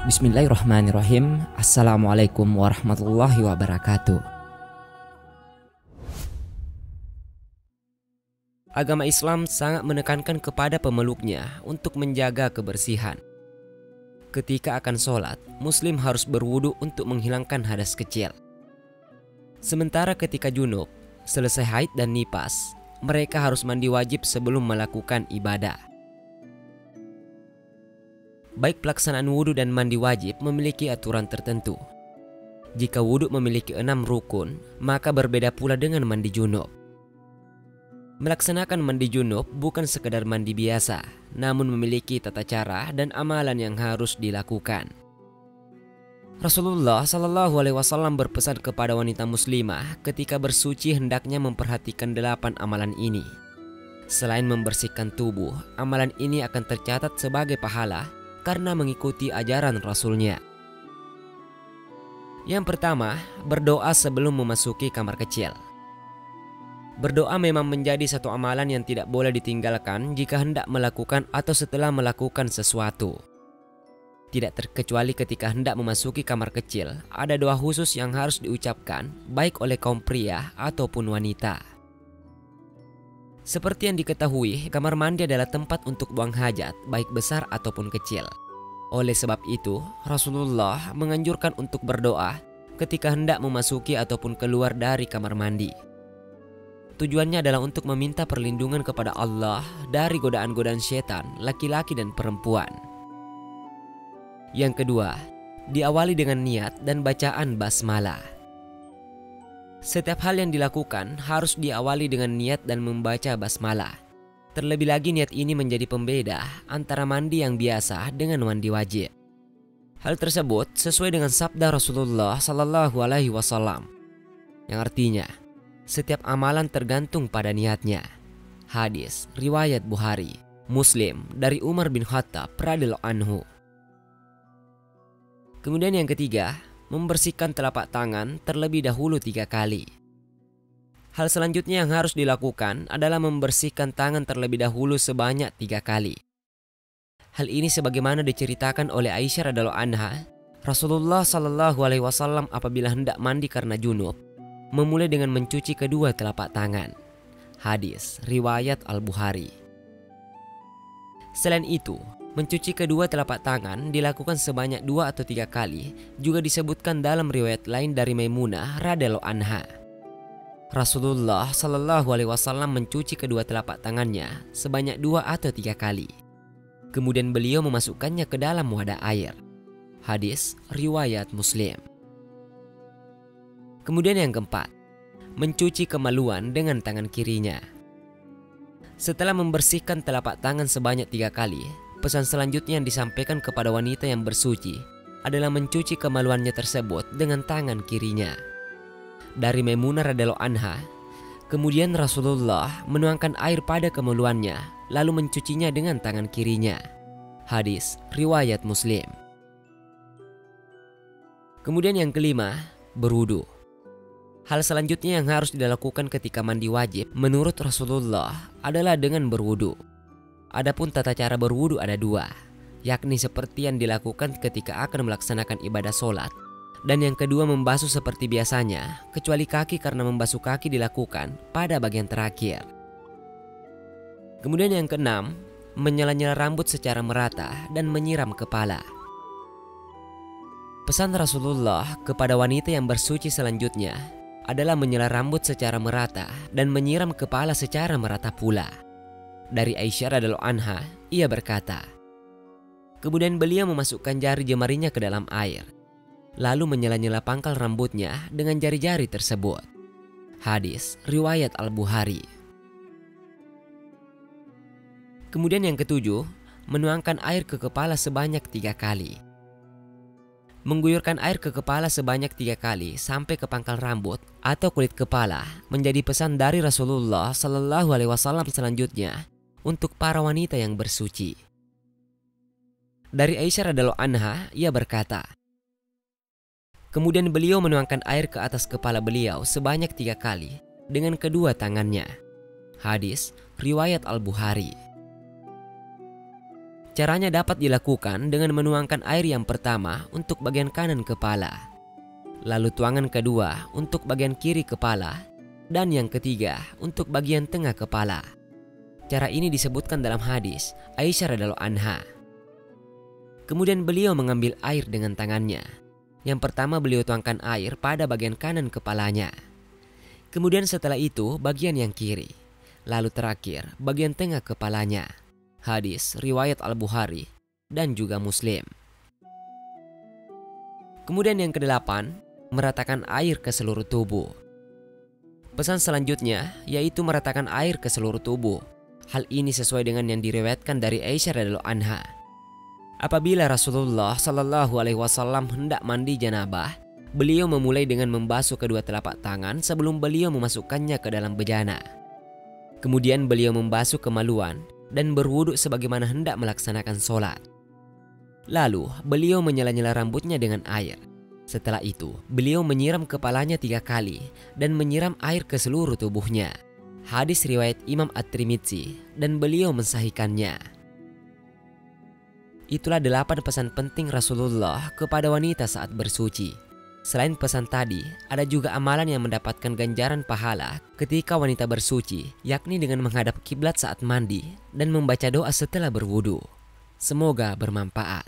Bismillahirrahmanirrahim. Assalamualaikum warahmatullahi wabarakatuh. Agama Islam sangat menekankan kepada pemeluknya untuk menjaga kebersihan. Ketika akan sholat, Muslim harus berwudu untuk menghilangkan hadas kecil. Sementara ketika junub, selesai haid dan nifas, mereka harus mandi wajib sebelum melakukan ibadah. Baik pelaksanaan wudhu dan mandi wajib memiliki aturan tertentu. Jika wudhu memiliki 6 rukun, maka berbeda pula dengan mandi junub. Melaksanakan mandi junub bukan sekedar mandi biasa, namun memiliki tata cara dan amalan yang harus dilakukan. Rasulullah Shallallahu Alaihi Wasallam berpesan kepada wanita muslimah ketika bersuci hendaknya memperhatikan 8 amalan ini. Selain membersihkan tubuh, amalan ini akan tercatat sebagai pahala karena mengikuti ajaran Rasulnya. Yang pertama, berdoa sebelum memasuki kamar kecil. Berdoa memang menjadi satu amalan yang tidak boleh ditinggalkan jika hendak melakukan atau setelah melakukan sesuatu. Tidak terkecuali ketika hendak memasuki kamar kecil, ada doa khusus yang harus diucapkan baik oleh kaum pria ataupun wanita. Seperti yang diketahui, kamar mandi adalah tempat untuk buang hajat, baik besar ataupun kecil. Oleh sebab itu, Rasulullah menganjurkan untuk berdoa ketika hendak memasuki ataupun keluar dari kamar mandi. Tujuannya adalah untuk meminta perlindungan kepada Allah dari godaan-godaan setan, laki-laki dan perempuan. Yang kedua, diawali dengan niat dan bacaan basmalah. Setiap hal yang dilakukan harus diawali dengan niat dan membaca basmalah. Terlebih lagi niat ini menjadi pembeda antara mandi yang biasa dengan mandi wajib. Hal tersebut sesuai dengan sabda Rasulullah Sallallahu Alaihi Wasallam, yang artinya setiap amalan tergantung pada niatnya. Hadis riwayat Bukhari, Muslim dari Umar bin Khattab radhiyallahu anhu. Kemudian yang ketiga, membersihkan telapak tangan terlebih dahulu 3 kali. Hal selanjutnya yang harus dilakukan adalah membersihkan tangan terlebih dahulu sebanyak 3 kali. Hal ini sebagaimana diceritakan oleh Aisyah radhiyallahu anha, Rasulullah Shallallahu Alaihi Wasallam apabila hendak mandi karena junub, memulai dengan mencuci kedua telapak tangan. Hadis riwayat Al-Bukhari. Selain itu, mencuci kedua telapak tangan dilakukan sebanyak 2 atau 3 kali juga disebutkan dalam riwayat lain dari Maimunah radhiyallahu anha. Rasulullah Shallallahu Alaihi Wasallam mencuci kedua telapak tangannya sebanyak 2 atau 3 kali. Kemudian beliau memasukkannya ke dalam wadah air. Hadis riwayat Muslim. Kemudian yang keempat, mencuci kemaluan dengan tangan kirinya. Setelah membersihkan telapak tangan sebanyak 3 kali, pesan selanjutnya yang disampaikan kepada wanita yang bersuci adalah mencuci kemaluannya tersebut dengan tangan kirinya. Dari Maimunah radhiyallahu anha, kemudian Rasulullah menuangkan air pada kemaluannya lalu mencucinya dengan tangan kirinya. Hadis riwayat Muslim. Kemudian yang kelima, berwudu. Hal selanjutnya yang harus dilakukan ketika mandi wajib menurut Rasulullah adalah dengan berwudu. Adapun tata cara berwudu ada 2, yakni seperti yang dilakukan ketika akan melaksanakan ibadah sholat, dan yang kedua membasuh seperti biasanya, kecuali kaki karena membasuh kaki dilakukan pada bagian terakhir. Kemudian yang keenam, menyela-nyela rambut secara merata dan menyiram kepala. Pesan Rasulullah kepada wanita yang bersuci selanjutnya adalah menyela rambut secara merata dan menyiram kepala secara merata pula. Dari Aisyah radhiyallahu anha, ia berkata, kemudian beliau memasukkan jari jemarinya ke dalam air, lalu menyela-nyela pangkal rambutnya dengan jari-jari tersebut. Hadis riwayat Al-Bukhari. Kemudian yang ketujuh, menuangkan air ke kepala sebanyak 3 kali. Mengguyurkan air ke kepala sebanyak 3 kali sampai ke pangkal rambut atau kulit kepala menjadi pesan dari Rasulullah Sallallahu Alaihi Wasallam selanjutnya untuk para wanita yang bersuci. Dari Aisyah radhiyallahu anha, ia berkata, kemudian beliau menuangkan air ke atas kepala beliau sebanyak 3 kali dengan kedua tangannya. Hadis riwayat Al-Bukhari. Caranya dapat dilakukan dengan menuangkan air yang pertama untuk bagian kanan kepala, lalu tuangan kedua untuk bagian kiri kepala, dan yang ketiga untuk bagian tengah kepala. Cara ini disebutkan dalam hadis Aisyah radhiyallahu anha. Kemudian beliau mengambil air dengan tangannya. Yang pertama beliau tuangkan air pada bagian kanan kepalanya. Kemudian setelah itu bagian yang kiri. Lalu terakhir bagian tengah kepalanya. Hadis riwayat Al-Bukhari dan juga Muslim. Kemudian yang kedelapan, meratakan air ke seluruh tubuh. Pesan selanjutnya yaitu meratakan air ke seluruh tubuh. Hal ini sesuai dengan yang diriwayatkan dari Aisyah radhiyallahu anha. Apabila Rasulullah Shallallahu alaihi wasallam hendak mandi janabah, beliau memulai dengan membasuh kedua telapak tangan sebelum beliau memasukkannya ke dalam bejana. Kemudian beliau membasuh kemaluan dan berwuduk sebagaimana hendak melaksanakan sholat. Lalu beliau menyela-nyela rambutnya dengan air. Setelah itu beliau menyiram kepalanya 3 kali dan menyiram air ke seluruh tubuhnya. Hadis riwayat Imam At-Tirmidzi dan beliau mensahihkannya. Itulah 8 pesan penting Rasulullah kepada wanita saat bersuci. Selain pesan tadi, ada juga amalan yang mendapatkan ganjaran pahala ketika wanita bersuci, yakni dengan menghadap kiblat saat mandi dan membaca doa setelah berwudu. Semoga bermanfaat.